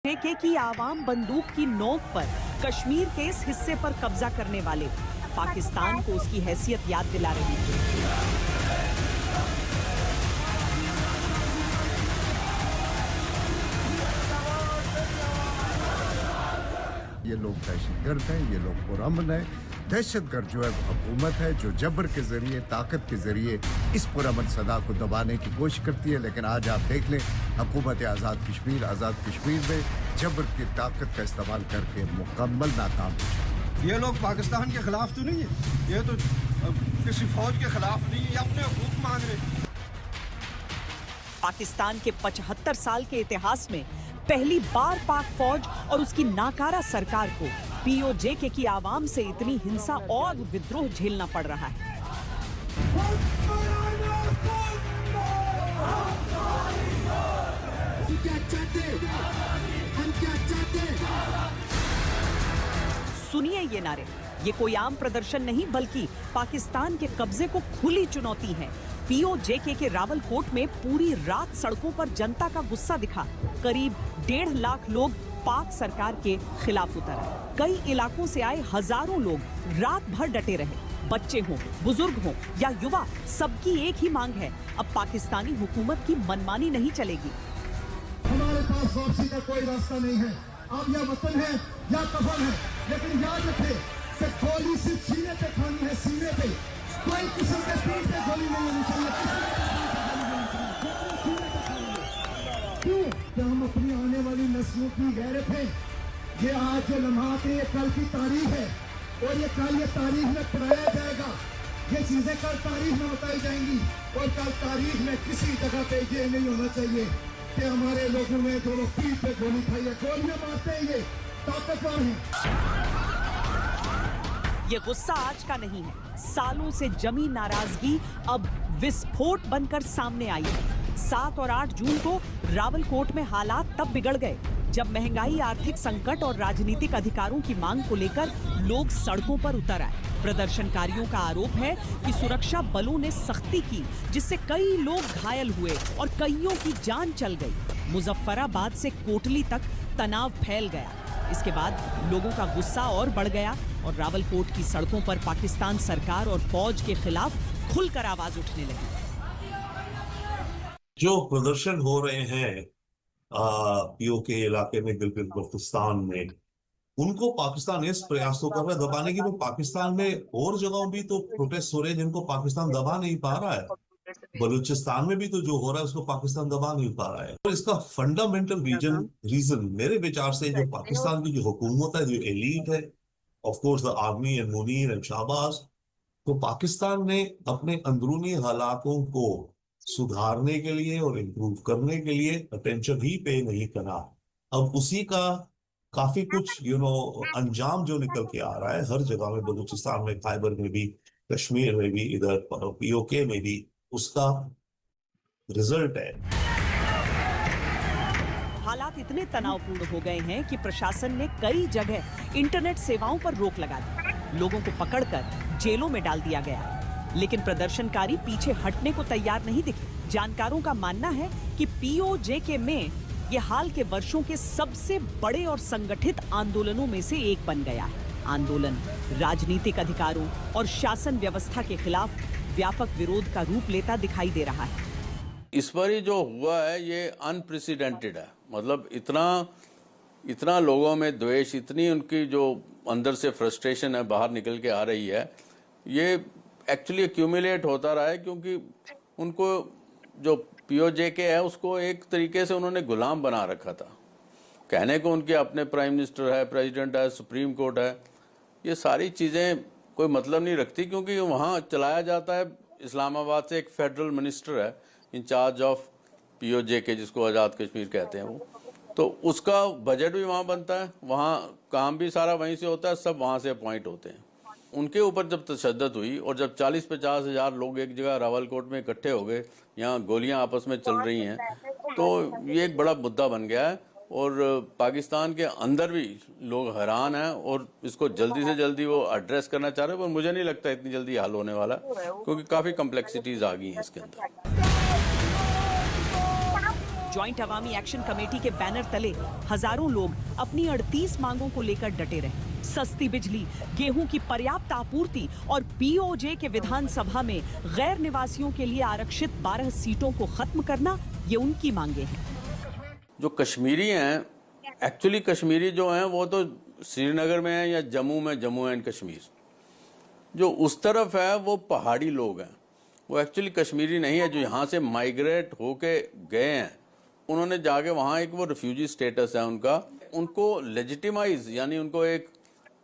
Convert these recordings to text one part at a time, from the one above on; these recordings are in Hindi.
जेके की आवाम बंदूक की नोक पर कश्मीर के इस हिस्से पर कब्जा करने वाले पाकिस्तान को उसकी हैसियत याद दिला रही है। ये लोग दहशतगर्द हैं, ये लोग पुरअमन है। दहशतगर्द जो है वो हुकूमत है जो जबर के जरिए, ताकत के जरिए इस पुरअमन सदा को दबाने की कोशिश करती है। लेकिन आज आप देख लें, हुकूमत आज़ाद कश्मीर में जबर की ताकत का इस्तेमाल करके मुकम्मल नाकाम हो चुकी है। ये लोग पाकिस्तान के खिलाफ तो नहीं है, ये तो किसी फौज के खिलाफ नहीं है, ये अपने हकूक मांग रहे। पाकिस्तान के 75 साल के इतिहास में पहली बार पाक फौज और उसकी नाकारा सरकार को पीओजेके की आवाम से इतनी हिंसा और विद्रोह झेलना पड़ रहा है। सुनिए ये नारे, ये कोई आम प्रदर्शन नहीं बल्कि पाकिस्तान के कब्जे को खुली चुनौती है। पीओजेके के रावलकोट में पूरी रात सड़कों पर जनता का गुस्सा दिखा। करीब 1.5 लाख लोग पाक सरकार के खिलाफ उतर आए। कई इलाकों से आए हजारों लोग रात भर डटे रहे। बच्चे हों, बुजुर्ग हों या युवा, सबकी एक ही मांग है, अब पाकिस्तानी हुकूमत की मनमानी नहीं चलेगी। हमारे पास वापसी का कोई रास्ता नहीं है। अब या वतन है या कफन है, लेकिन याद रखें कि गोली सिर्फ सीने पे खानी है, सीने पे। कोई किस्म के पीठ पे गोली नहीं होनी चाहिए। क्यों? कि हम अपनी आने वाली नस्लों की गैरत है। ये आज जो लम्हात है, ये कल की तारीख है और ये कल ये तारीख में पढ़ाया जाएगा। ये चीजें कल तारीख में बताई जाएंगी और कल तारीख में किसी जगह पे ये नहीं होना चाहिए कि हमारे लोगों ने जो लोग पीठ पे गोली खाई है, गोलियां मारते हैं, ये ताकतवर हैं। ये गुस्सा आज का नहीं है, सालों से जमी नाराजगी अब विस्फोट बनकर सामने आई है। 7 और 8 जून को रावलकोट में हालात तब बिगड़ गए जब महंगाई, आर्थिक संकट और राजनीतिक अधिकारों की मांग को लेकर लोग सड़कों पर उतर आए। प्रदर्शनकारियों का आरोप है कि सुरक्षा बलों ने सख्ती की, जिससे कई लोग घायल हुए और कईयों की जान चल गई। मुजफ्फराबाद से कोटली तक तनाव फैल गया। इसके बाद लोगों का गुस्सा और बढ़ गया और रावलकोट की सड़कों पर पाकिस्तान सरकार और फौज के खिलाफ खुलकर आवाज उठने लगी। जो प्रदर्शन हो रहे हैं पीओके इलाके में, गिलगित बल्तिस्तान में, उनको पाकिस्तान इस प्रयास तो कर रहा है दबाने की। वो पाकिस्तान में और जगहों भी तो प्रोटेस्ट हो रहे हैं जिनको पाकिस्तान दबा नहीं पा रहा है। बलूचिस्तान में भी तो जो हो रहा है उसको पाकिस्तान दबा नहीं पा रहा है। और इसका फंडामेंटल रीजन मेरे विचार से जो पाकिस्तान की जो हुकूमत है, जो एलीट है, of course the army and Munir and Shahbaz, तो पाकिस्तान ने अपने अंदरूनी हालातों को सुधारने के लिए और इम्प्रूव करने के लिए अटेंशन ही पे नहीं करा। अब उसी का काफी कुछ अंजाम जो निकल के आ रहा है हर जगह में, बलूचिस्तान में, खैबर में भी, कश्मीर में भी, इधर पीओके में भी, उसका रिजल्ट है। हालात इतने तनावपूर्ण हो गए हैं कि प्रशासन ने कई जगह इंटरनेट सेवाओं पर रोक लगा दी। लोगों को पकड़कर जेलों में डाल दिया गया। लेकिन प्रदर्शनकारी पीछे हटने को तैयार नहीं दिखे। जानकारों का मानना है कि पीओजेके में ये हाल के वर्षों के सबसे बड़े और संगठित आंदोलनों में से एक बन गया है। आंदोलन राजनीतिक अधिकारों और शासन व्यवस्था के खिलाफ व्यापक विरोध का रूप लेता दिखाई दे रहा है। इस बार ये जो हुआ है ये अनप्रेसिडेंटेड है। मतलब इतना लोगों में द्वेष, इतनी उनकी जो अंदर से फ्रस्ट्रेशन है बाहर निकल के आ रही है, ये एक्चुअली एक्यूमुलेट होता रहा है क्योंकि उनको जो पीओजेके है उसको एक तरीके से उन्होंने गुलाम बना रखा था। कहने को उनके अपने प्राइम मिनिस्टर है, प्रेसिडेंट है, सुप्रीम कोर्ट है, ये सारी चीज़ें कोई मतलब नहीं रखती क्योंकि वहाँ चलाया जाता है। इस्लामाबाद से एक फेडरल मिनिस्टर है इंचार्ज ऑफ पीओजेके, जिसको आज़ाद कश्मीर कहते हैं वो, तो उसका बजट भी वहाँ बनता है, वहाँ काम भी सारा वहीं से होता है, सब वहाँ से अपॉइंट होते हैं। उनके ऊपर जब तशद्दुद हुई और जब 40-50 हज़ार लोग एक जगह रावलकोट में इकट्ठे हो गए, यहाँ गोलियां आपस में चल रही हैं, तो ये एक बड़ा मुद्दा बन गया है और पाकिस्तान के अंदर भी लोग हैरान हैं और इसको जल्दी से जल्दी वो एड्रेस करना चाह रहे हैं, पर मुझे नहीं लगता इतनी जल्दी हल होने वाला क्योंकि काफ़ी कम्प्लेक्सिटीज़ आ गई हैं इसके अंदर। जॉइंट अवामी एक्शन कमेटी के बैनर तले हजारों लोग अपनी 38 मांगों को लेकर डटे रहे। सस्ती बिजली, गेहूं की पर्याप्त आपूर्ति और पीओजे के विधानसभा में गैर निवासियों के लिए आरक्षित 12 सीटों को खत्म करना, ये उनकी मांगे हैं। जो कश्मीरी हैं, एक्चुअली कश्मीरी जो हैं वो तो श्रीनगर में है या जम्मू एंड कश्मीर, जो उस तरफ है वो पहाड़ी लोग हैं, वो एक्चुअली कश्मीरी नहीं है। जो यहाँ से माइग्रेट होके गए हैं, उन्होंने जाके वहाँ एक वो रिफ्यूजी स्टेटस है उनको लेजिटिमाइज यानी उनको एक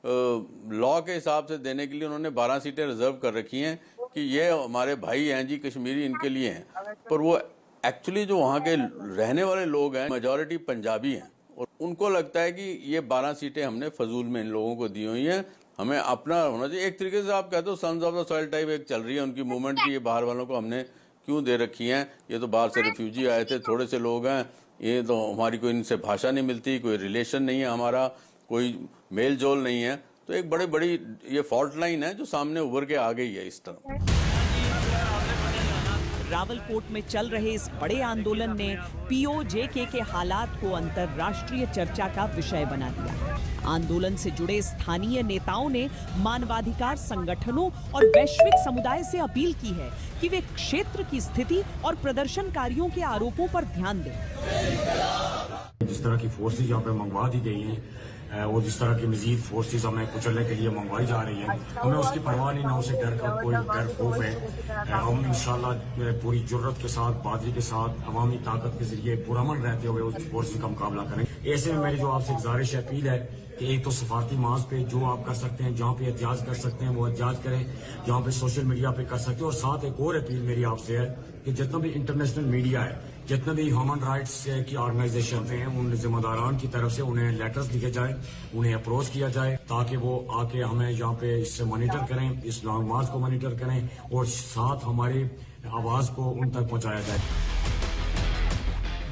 लॉ के हिसाब से देने के लिए उन्होंने 12 सीटें रिजर्व कर रखी हैं कि ये हमारे भाई हैं जी कश्मीरी, इनके लिए हैं। पर वो एक्चुअली जो वहाँ के रहने वाले लोग हैं मेजॉरिटी पंजाबी हैं, और उनको लगता है कि ये 12 सीटें हमने फजूल में इन लोगों को दी हुई हैं, हमें अपना होना चाहिए। एक तरीके से आप कहते हो sons of the soil type एक चल रही है उनकी मूवमेंट की, ये बाहर वालों को हमने क्यों दे रखी हैं, ये तो बाहर से रिफ्यूजी आए थे, थोड़े से लोग हैं, ये तो हमारी कोई इनसे भाषा नहीं मिलती, कोई रिलेशन नहीं है हमारा, कोई मेल जोल नहीं है। तो एक बड़ी ये फॉल्ट लाइन है जो सामने उभर के आ गई है इस तरह। रावलकोट में चल रहे इस बड़े आंदोलन ने पीओजेके के हालात को अंतर्राष्ट्रीय चर्चा का विषय बना दिया। आंदोलन से जुड़े स्थानीय नेताओं ने मानवाधिकार संगठनों और वैश्विक समुदाय से अपील की है कि वे क्षेत्र की स्थिति और प्रदर्शनकारियों के आरोपों पर ध्यान दें। जिस तरह की फोर्सेज यहाँ पे मंगवा दी गई हैं और जिस तरह की मजीद फोर्सेज हमें कुचलने के लिए मंगवाई जा रही हैं, हमें उसकी परवाह नहीं, ना उसे डर का कोई डर खौफ है। हम इंशाल्लाह पूरी जुर्रत के साथ, बहादुरी के साथ, अवामी ताकत के जरिए पुरअमन रहते हुए उस फोर्सेज का मुकाबला करें। ऐसे में मेरी जो आपसे गुजारिश है, अपील है कि एक तो सफारती मार्च पे जो आप कर सकते हैं, जहाँ पे एहतियाज कर सकते हैं वो एहतियाज करें, जहाँ पे सोशल मीडिया पे कर सकते हैं। और साथ एक और अपील मेरी आपसे है कि जितना भी इंटरनेशनल मीडिया है, जितने भी ह्यूमन राइट्स की ऑर्गेनाइजेशन हैं, उन जिम्मेदारान की तरफ से उन्हें लेटर्स लिखे जाए, उन्हें अप्रोच किया जाए, ताकि वो आके हमें यहाँ पे इससे मॉनिटर करें, इस लॉन्ग मार्च को मॉनिटर करें और साथ हमारी आवाज को उन तक पहुँचाया जाए।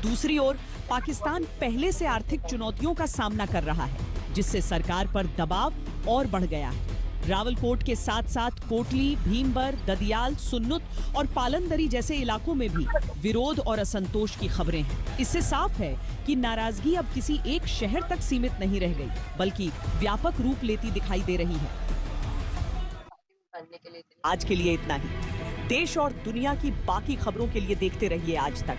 दूसरी ओर पाकिस्तान पहले से आर्थिक चुनौतियों का सामना कर रहा है, जिससे सरकार पर दबाव और बढ़ गया है। रावलकोट के साथ साथ कोटली, भीमबर, ददियाल, सुन्नुत और पालनदरी जैसे इलाकों में भी विरोध और असंतोष की खबरें हैं। इससे साफ है कि नाराजगी अब किसी एक शहर तक सीमित नहीं रह गई, बल्कि व्यापक रूप लेती दिखाई दे रही है। आज के लिए इतना ही। देश और दुनिया की बाकी खबरों के लिए देखते रहिए आज तक।